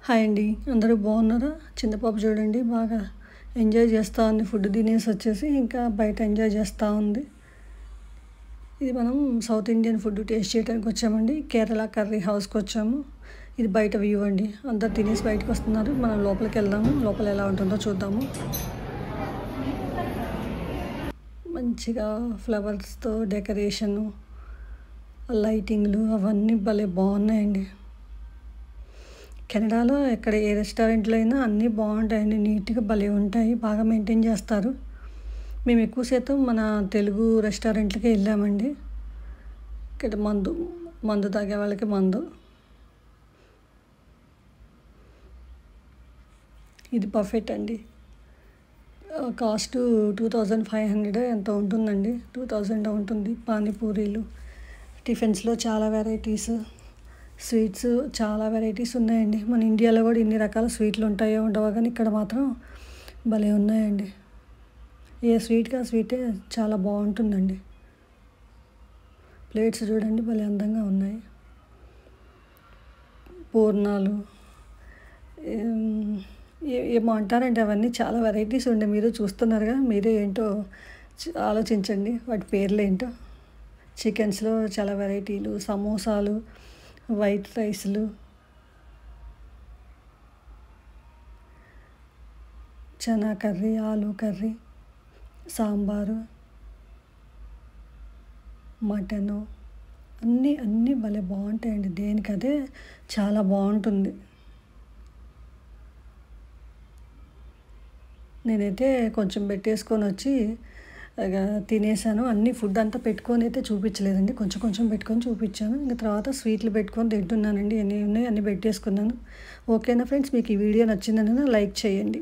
Hi అండి, అందరూ బాగున్నారా? చిన్న పాప చూడండి బాగా ఎంజాయ్ చేస్తూ ఉంది. ఫుడ్ తినేసి వచ్చేసి ఇంకా బయట ఎంజాయ్ చేస్తూ ఉంది. ఇది మనం సౌత్ ఇండియన్ ఫుడ్ టేస్ట్ చేయడానికి వచ్చామండి. కేరళ కర్రీ హౌస్కి వచ్చాము. ఇది బయట వ్యూ అండి. అందరు తినేసి బయటకు వస్తున్నారు. మనం లోపలికి వెళ్దాము, లోపల ఎలా ఉంటుందో చూద్దాము. మంచిగా ఫ్లవర్స్తో డెకరేషను, లైటింగ్లు అవన్నీ భలే బాగున్నాయండి. కెనడాలో ఎక్కడ ఏ రెస్టారెంట్లో అయినా అన్నీ బాగుంటాయండి. నీట్గా భలే ఉంటాయి, బాగా మెయింటైన్ చేస్తారు. మేము ఎక్కువ శాతం మన తెలుగు రెస్టారెంట్లకే వెళ్ళామండి. ఇక్కడ మందు తాగే వాళ్ళకి మందు. ఇది బఫెట్ అండి. కాస్ట్ 2500 ఎంత ఉంటుందండి. 2000 ఉంటుంది. పానీపూరీలు, టిఫిన్స్లో చాలా వెరైటీస్, స్వీట్స్ చాలా వెరైటీస్ ఉన్నాయండి. మన ఇండియాలో కూడా ఇన్ని రకాల స్వీట్లు ఉంటాయో ఉండవో, కానీ ఇక్కడ మాత్రం భలే ఉన్నాయండి. ఏ స్వీట్గా స్వీటే చాలా బాగుంటుందండి. ప్లేట్స్ చూడండి భలే అందంగా ఉన్నాయి. పూర్ణాలు ఏమో అంటారండి, అవన్నీ చాలా వెరైటీస్ ఉండే. మీరు చూస్తున్నారుగా, మీరే ఏంటో ఆలోచించండి వాటి పేర్లు ఏంటో. చికెన్స్లో చాలా వెరైటీలు, సమోసాలు, వైట్ రైస్లు, chana curry, aloo curry, sambar, mutton, అన్నీ భలే బాగుంటాయండి. దేనికదే చాలా బాగుంటుంది. నేనైతే కొంచెం పెట్టేసుకొని వచ్చి తినేసాను. అన్ని ఫుడ్ అంతా పెట్టుకొని అయితే చూపించలేదండి, కొంచెం కొంచెం పెట్టుకొని చూపించాను. ఇంకా తర్వాత స్వీట్లు పెట్టుకొని తింటున్నానండి. ఎన్ని ఉన్నాయి అన్నీ పెట్టేసుకున్నాను. ఓకేనా ఫ్రెండ్స్, మీకు ఈ వీడియో నచ్చిందని లైక్ చేయండి.